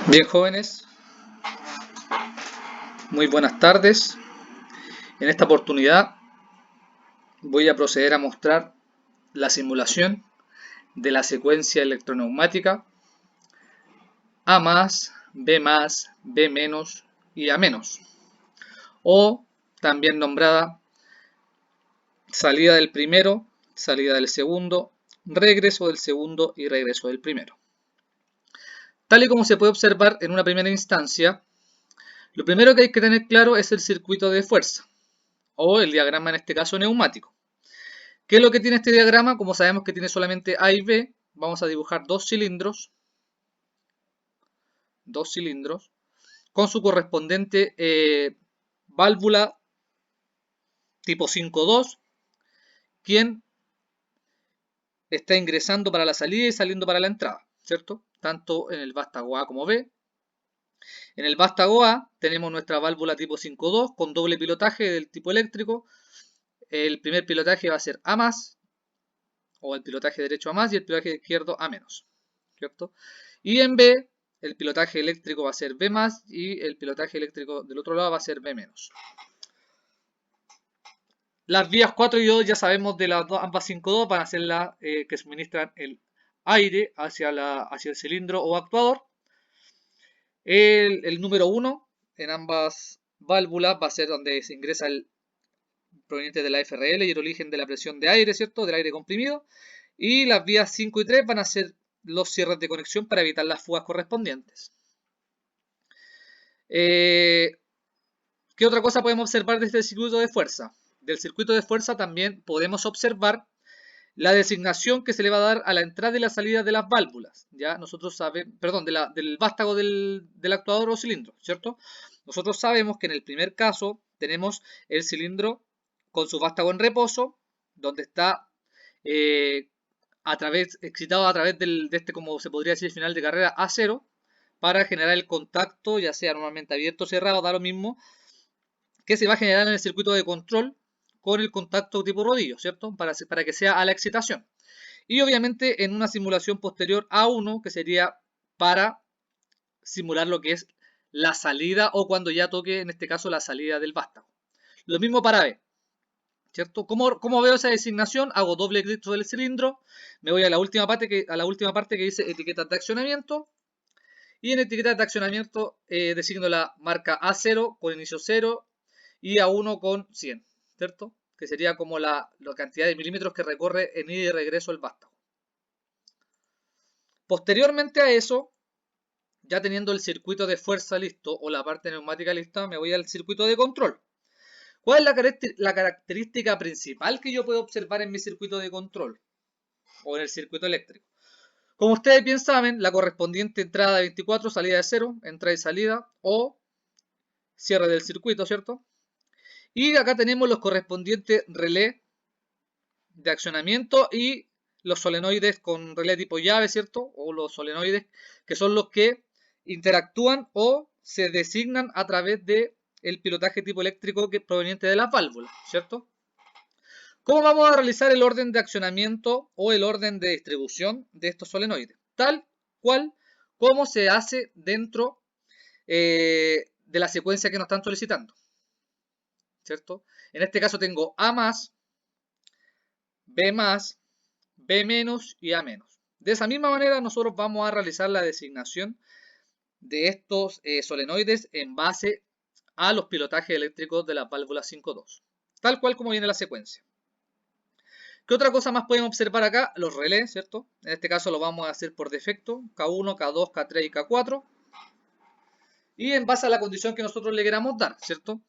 Bien, jóvenes, muy buenas tardes. En esta oportunidad voy a proceder a mostrar la simulación de la secuencia electroneumática A más, B más, B menos y A menos, o también nombrada salida del primero, salida del segundo, regreso del segundo y regreso del primero. Tal y como se puede observar en una primera instancia, lo primero que hay que tener claro es el circuito de fuerza, o el diagrama en este caso neumático. ¿Qué es lo que tiene este diagrama? Como sabemos que tiene solamente A y B, vamos a dibujar dos cilindros con su correspondiente válvula tipo 5.2, quien está ingresando para la salida y saliendo para la entrada, ¿cierto? Tanto en el vástago A como B. En el vástago A tenemos nuestra válvula tipo 5.2 con doble pilotaje del tipo eléctrico. El primer pilotaje va a ser A más, o el pilotaje derecho A más y el pilotaje izquierdo A menos, ¿cierto? Y en B, el pilotaje eléctrico va a ser B más y el pilotaje eléctrico del otro lado va a ser B menos. Las vías 4 y 2 ya sabemos de las ambas 5.2 van a ser las que suministran el aire hacia el cilindro o actuador. El número 1 en ambas válvulas va a ser donde se ingresa el proveniente de la FRL y el origen de la presión de aire, ¿cierto? Del aire comprimido. Y las vías 5 y 3 van a ser los cierres de conexión para evitar las fugas correspondientes. ¿Qué otra cosa podemos observar desde el circuito de fuerza? Del circuito de fuerza también podemos observar la designación que se le va a dar a la entrada y la salida de las válvulas. Ya nosotros sabemos, perdón, del vástago del actuador o cilindro, ¿cierto? Nosotros sabemos que en el primer caso tenemos el cilindro con su vástago en reposo, donde está excitado a través de este, como se podría decir, final de carrera A0, para generar el contacto, ya sea normalmente abierto o cerrado, da lo mismo, que se va a generar en el circuito de control con el contacto tipo rodillo, ¿cierto? Para que sea a la excitación. Y obviamente en una simulación posterior A1, que sería para simular lo que es la salida o cuando ya toque, en este caso, la salida del vástago. Lo mismo para B, ¿cierto? ¿Cómo veo esa designación? Hago doble clic sobre el cilindro, me voy a la última parte que dice etiquetas de accionamiento, y en etiquetas de accionamiento designo la marca A0 con inicio 0 y A1 con 100, ¿cierto? Que sería como la cantidad de milímetros que recorre en ida y regreso el vástago. Posteriormente a eso, ya teniendo el circuito de fuerza listo o la parte neumática lista, me voy al circuito de control. ¿Cuál es la característica principal que yo puedo observar en mi circuito de control o en el circuito eléctrico? Como ustedes bien saben, la correspondiente entrada de 24, salida de 0, entrada y salida o cierre del circuito, ¿cierto? Y acá tenemos los correspondientes relés de accionamiento y los solenoides con relé tipo llave, ¿cierto? O los solenoides que son los que interactúan o se designan a través de el pilotaje tipo eléctrico que es proveniente de las válvulas, ¿cierto? ¿Cómo vamos a realizar el orden de accionamiento o el orden de distribución de estos solenoides? Tal cual como se hace dentro de la secuencia que nos están solicitando, ¿cierto? En este caso tengo A más, B más, B menos y A menos. De esa misma manera nosotros vamos a realizar la designación de estos solenoides en base a los pilotajes eléctricos de la válvula 5.2, tal cual como viene la secuencia. ¿Qué otra cosa más podemos observar acá? Los relés, ¿cierto? En este caso lo vamos a hacer por defecto, K1, K2, K3 y K4. Y en base a la condición que nosotros le queramos dar, ¿cierto?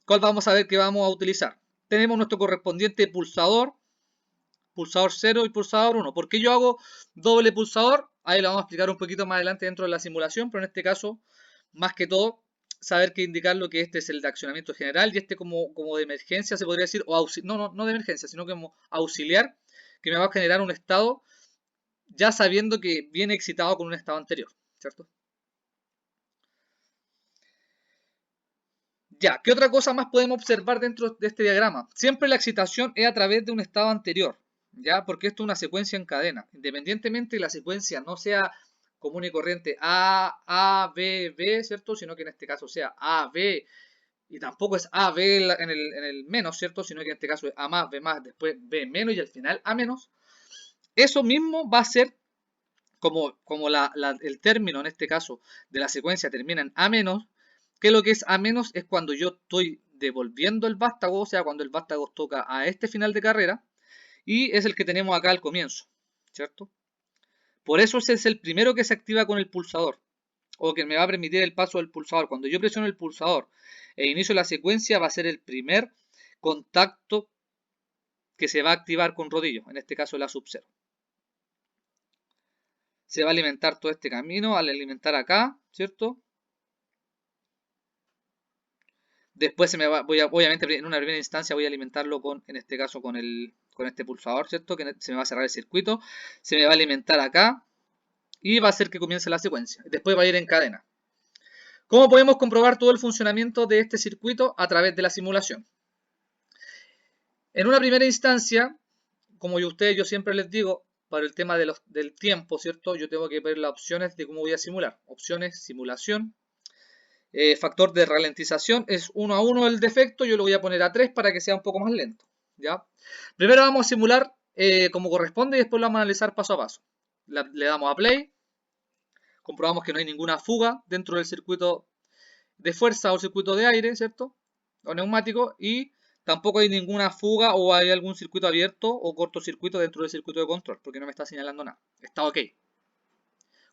¿Cuál vamos a ver que vamos a utilizar? Tenemos nuestro correspondiente pulsador 0 y pulsador 1. ¿Por qué yo hago doble pulsador? Ahí lo vamos a explicar un poquito más adelante dentro de la simulación, pero en este caso, más que todo, saber que indicar lo que este es el de accionamiento general y este como de emergencia se podría decir, o no de emergencia, sino como auxiliar, que me va a generar un estado ya sabiendo que viene excitado con un estado anterior, ¿cierto? Ya, ¿qué otra cosa más podemos observar dentro de este diagrama? Siempre la excitación es a través de un estado anterior, ¿ya? Porque esto es una secuencia en cadena. Independientemente de la secuencia no sea común y corriente A, B, B, ¿cierto? Sino que en este caso sea A, B, y tampoco es A, B en el menos, ¿cierto? Sino que en este caso es A más, B más, después B menos y al final A menos. Eso mismo va a ser como el término, en este caso, de la secuencia termina en A menos, que lo que es A menos es cuando yo estoy devolviendo el vástago, o sea, cuando el vástago toca a este final de carrera, y es el que tenemos acá al comienzo, ¿cierto? Por eso ese es el primero que se activa con el pulsador, o que me va a permitir el paso del pulsador. Cuando yo presiono el pulsador e inicio la secuencia, va a ser el primer contacto que se va a activar con rodillo, en este caso la sub 0. Se va a alimentar todo este camino, al alimentar acá, ¿cierto? Después obviamente en una primera instancia voy a alimentarlo en este caso con este pulsador, ¿cierto? Que se me va a cerrar el circuito, se me va a alimentar acá y va a hacer que comience la secuencia. Después va a ir en cadena. ¿Cómo podemos comprobar todo el funcionamiento de este circuito? A través de la simulación. En una primera instancia, como yo siempre les digo, para el tema del tiempo, ¿cierto? Yo tengo que ver las opciones de cómo voy a simular. Opciones, simulación. Factor de ralentización es 1 a 1 el defecto, yo lo voy a poner a 3 para que sea un poco más lento. ¿Ya? Primero vamos a simular como corresponde y después lo vamos a analizar paso a paso. Le damos a play, comprobamos que no hay ninguna fuga dentro del circuito de fuerza o circuito de aire, ¿cierto? O neumático, y tampoco hay ninguna fuga o hay algún circuito abierto o cortocircuito dentro del circuito de control, porque no me está señalando nada. Está ok.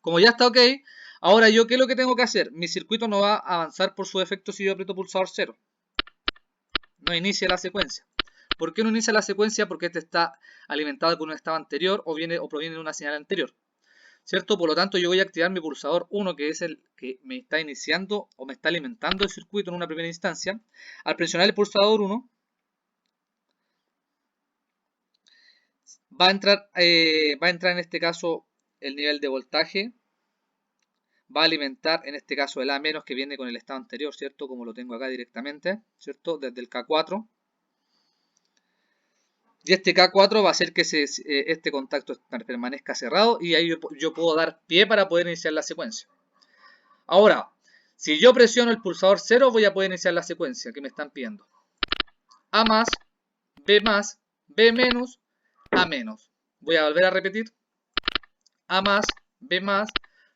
Como ya está ok, ahora yo, ¿qué es lo que tengo que hacer? Mi circuito no va a avanzar por su defecto si yo aprieto pulsador 0. No inicia la secuencia. ¿Por qué no inicia la secuencia? Porque este está alimentado con un estado anterior o proviene de una señal anterior. ¿Cierto? Por lo tanto, yo voy a activar mi pulsador 1, que es el que me está iniciando o me está alimentando el circuito en una primera instancia. Al presionar el pulsador 1, va a entrar en este caso el nivel de voltaje. Va a alimentar en este caso el A- que viene con el estado anterior, ¿cierto? Como lo tengo acá directamente, ¿cierto? Desde el K4. Y este K4 va a hacer que este contacto permanezca cerrado y ahí yo puedo dar pie para poder iniciar la secuencia. Ahora, si yo presiono el pulsador 0, voy a poder iniciar la secuencia que me están pidiendo. A más, B más, B menos, A menos. Voy a volver a repetir. A más, B más,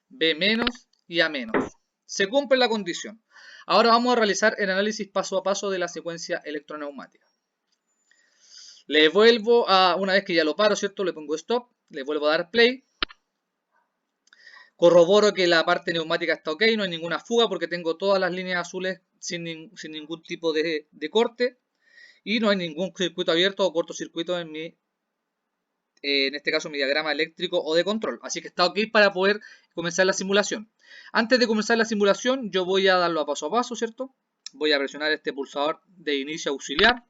B menos y A menos. Se cumple la condición. Ahora vamos a realizar el análisis paso a paso de la secuencia electroneumática. Le vuelvo una vez que ya lo paro, ¿cierto? Le pongo stop, le vuelvo a dar play. Corroboro que la parte neumática está ok, no hay ninguna fuga porque tengo todas las líneas azules sin ningún tipo de corte. Y no hay ningún circuito abierto o cortocircuito en este caso mi diagrama eléctrico o de control. Así que está ok para poder comenzar la simulación. Antes de comenzar la simulación, yo voy a darlo a paso, ¿cierto? Voy a presionar este pulsador de inicio auxiliar,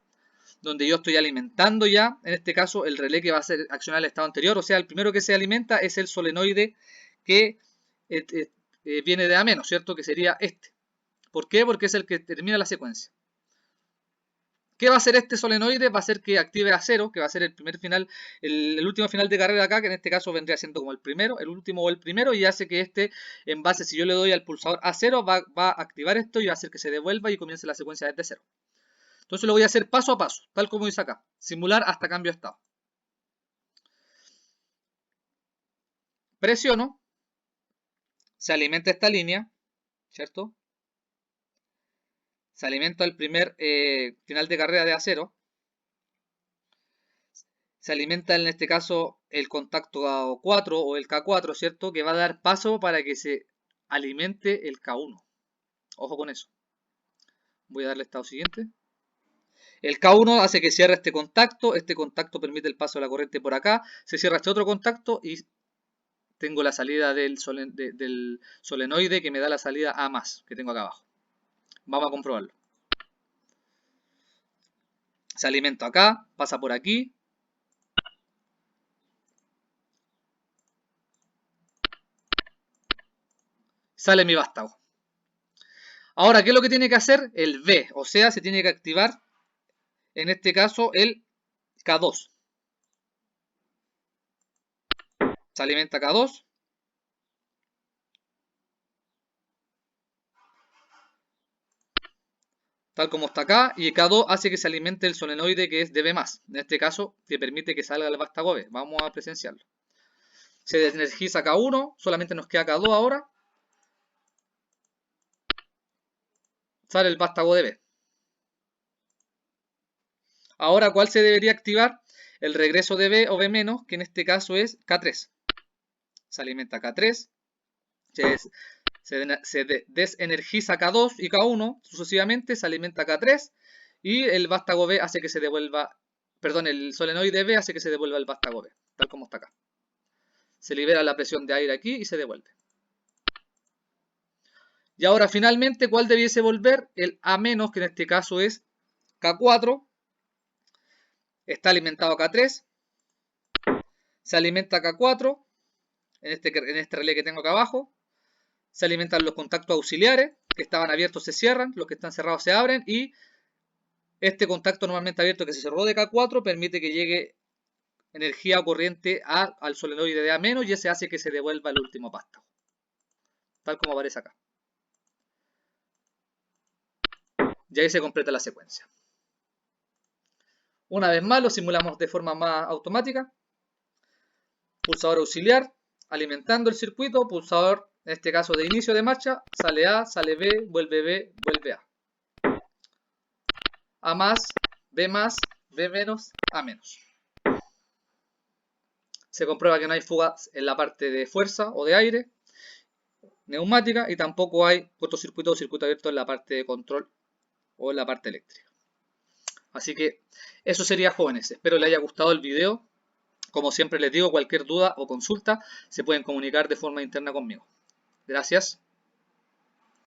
donde yo estoy alimentando ya, en este caso, el relé que va a hacer accionar el estado anterior. O sea, el primero que se alimenta es el solenoide que viene de A-, ¿cierto? Que sería este. ¿Por qué? Porque es el que termina la secuencia. ¿Qué va a hacer este solenoide? Va a hacer que active a 0, que va a ser el primer final, el último final de carrera acá, que en este caso vendría siendo como el primero, el último o el primero, y hace que este, en base, si yo le doy al pulsador a 0, va a activar esto y va a hacer que se devuelva y comience la secuencia desde 0. Entonces lo voy a hacer paso a paso, tal como dice acá. Simular hasta cambio de estado. Presiono, se alimenta esta línea, ¿cierto? Se alimenta el primer final de carrera de A0. Se alimenta en este caso el contacto 4 o el K4, ¿cierto? Que va a dar paso para que se alimente el K1. Ojo con eso. Voy a darle estado siguiente. El K1 hace que cierre este contacto permite el paso de la corriente por acá, se cierra este otro contacto y tengo la salida del solenoide que me da la salida A+, que tengo acá abajo. Vamos a comprobarlo. Se alimenta acá, pasa por aquí. Sale mi vástago. Ahora, ¿qué es lo que tiene que hacer? El B, o sea, se tiene que activar, en este caso, el K2. Se alimenta K2. tal como está acá, y K2 hace que se alimente el solenoide que es DB+, en este caso que permite que salga el vástago B. Vamos a presenciarlo. Se desenergiza K1, solamente nos queda K2 ahora. Sale el vástago de B. Ahora, ¿cuál se debería activar? El regreso de B o B-, que en este caso es K3. Se alimenta K3, se desenergiza K2 y K1 sucesivamente, se alimenta K3 y el vástago B hace que se devuelva, perdón, el solenoide B hace que se devuelva el vástago B, tal como está acá. Se libera la presión de aire aquí y se devuelve. Y ahora finalmente, ¿cuál debiese volver? El A-, que en este caso es K4. Está alimentado K3. Se alimenta K4. En este relé que tengo acá abajo. Se alimentan los contactos auxiliares. Que estaban abiertos se cierran. Los que están cerrados se abren. Y este contacto normalmente abierto que se cerró de K4 permite que llegue energía o corriente al solenoide de A-, y ese hace que se devuelva el último vástago. Tal como aparece acá. Y ahí se completa la secuencia. Una vez más lo simulamos de forma más automática. Pulsador auxiliar, alimentando el circuito, pulsador, en este caso de inicio de marcha, sale A, sale B, vuelve A. A más, B más, B menos, A menos. Se comprueba que no hay fugas en la parte de fuerza o de aire, neumática, y tampoco hay cortocircuito o circuito abierto en la parte de control o en la parte eléctrica. Así que eso sería, jóvenes. Espero les haya gustado el video. Como siempre les digo, cualquier duda o consulta se pueden comunicar de forma interna conmigo. Gracias.